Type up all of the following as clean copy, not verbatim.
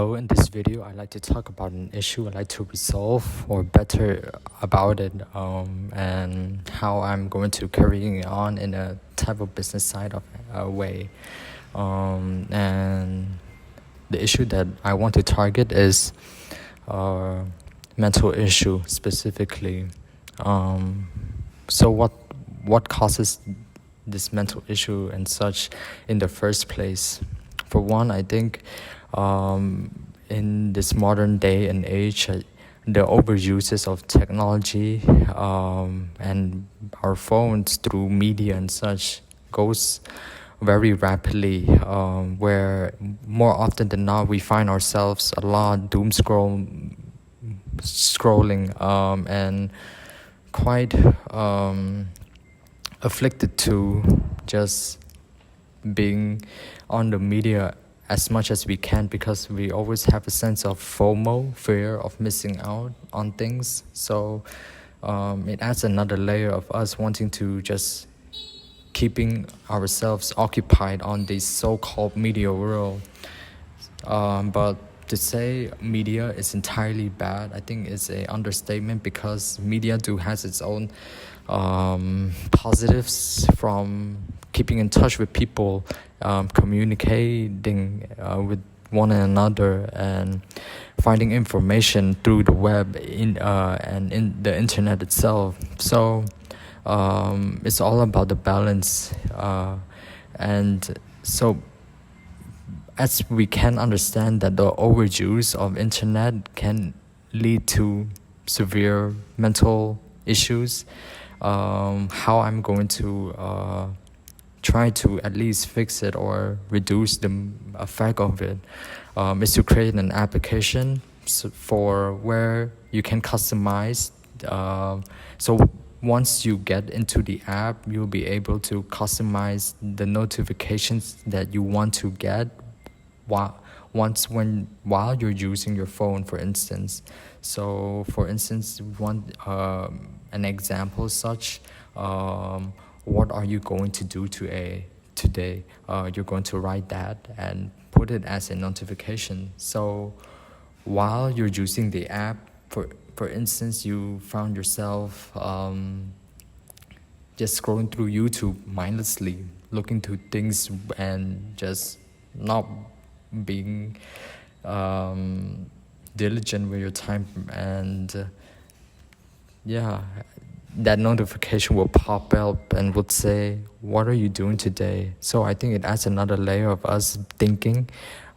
So in this video, I'd like to talk about an issue I'd like to resolve or better about it, and how I'm going to carry it on in a type of business side of way. And the issue that I want to target is mental issue specifically. So what causes this mental issue and such in the first place? For one, I think in this modern day and age, the overuses of technology and our phones through media and such goes very rapidly, where more often than not we find ourselves a lot scrolling and quite afflicted to just being on the media as much as we can, because we always have a sense of FOMO, fear of missing out on things. So it adds another layer of us wanting to just keeping ourselves occupied on this so-called media world. But to say media is entirely bad, I think it's an understatement, because media do has its own positives, from keeping in touch with people, communicating with one another, and finding information through the web and in the internet itself. So it's all about the balance, and so as we can understand that the overuse of internet can lead to severe mental issues, how I'm going to try to at least fix it or reduce the effect of it is to create an application for where you can customize. So once you get into the app, you'll be able to customize the notifications that you want to get while you're using your phone, for instance. So for instance, an example such, what are you going to do today? You're going to write that and put it as a notification. So while you're using the app, for instance, you found yourself just scrolling through YouTube mindlessly, looking to things and just not being diligent with your time, and that notification will pop up and would say, what are you doing today? So I think it adds another layer of us thinking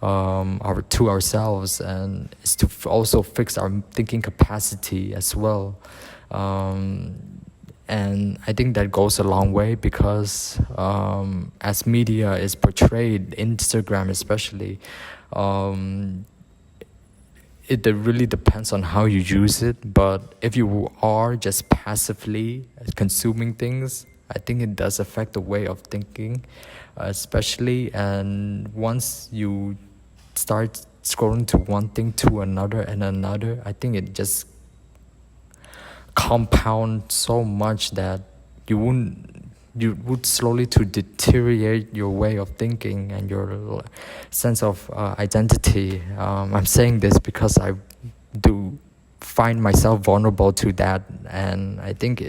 to ourselves, and it's to also fix our thinking capacity as well. And I think that goes a long way, because as media is portrayed, Instagram especially, it really depends on how you use it. But if you are just passively consuming things, I think it does affect the way of thinking, especially. And once you start scrolling to one thing to another and another, I think it just compounds so much that you would slowly to deteriorate your way of thinking and your sense of identity. I'm saying this because I do find myself vulnerable to that, and I think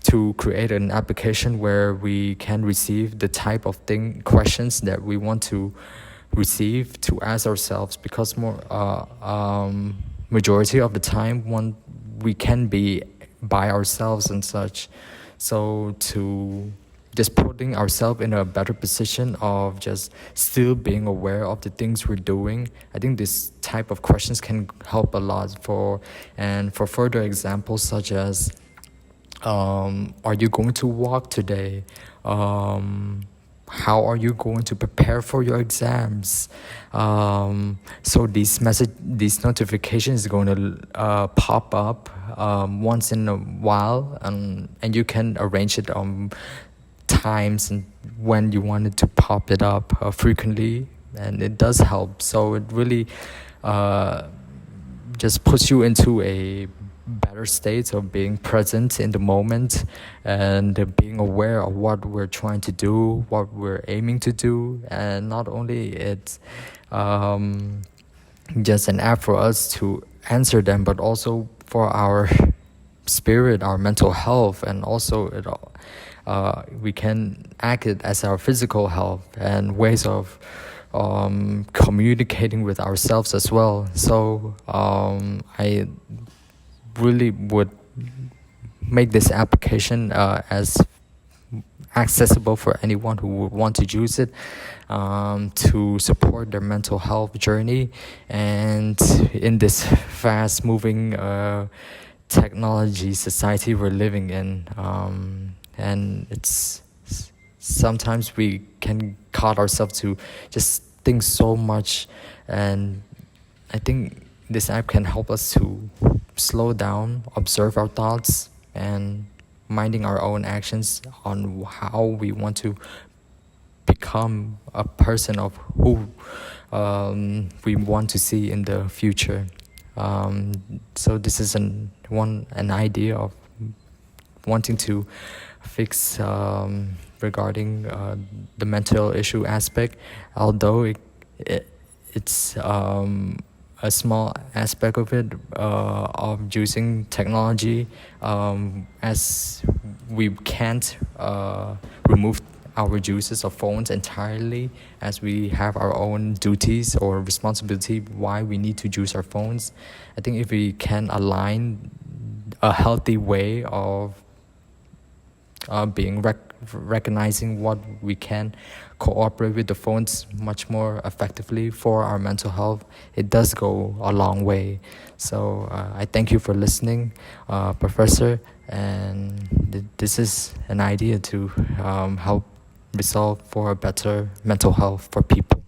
to create an application where we can receive the type of questions that we want to receive, to ask ourselves, because majority of the time we can be by ourselves and such. So to just putting ourselves in a better position of just still being aware of the things we're doing, I think this type of questions can help a lot. For further examples such as, are you going to walk today? How are you going to prepare for your exams? So these notifications are going to pop up once in a while, and you can arrange it on times and when you wanted to pop it up frequently, and it does help. So it really just puts you into a better state of being present in the moment, and being aware of what we're trying to do, what we're aiming to do. And not only it just an app for us to answer them, but also for our spirit, our mental health, and also we can act it as our physical health and ways of communicating with ourselves as well. So I really would make this application as accessible for anyone who would want to use it to support their mental health journey. And in this fast moving technology society we're living in, and it's sometimes we can caught ourselves to just think so much, and I think this app can help us to slow down, observe our thoughts, and minding our own actions on how we want to become a person of who we want to see in the future. So this is an idea of wanting to fix regarding the mental issue aspect, although it's a small aspect of it, of using technology, as we can't remove our uses of phones entirely, as we have our own duties or responsibility why we need to use our phones. I think if we can align a healthy way of being recognizing what we can cooperate with the phones much more effectively for our mental health, it does go a long way. So I thank you for listening, Professor, and this is an idea to help resolve for a better mental health for people.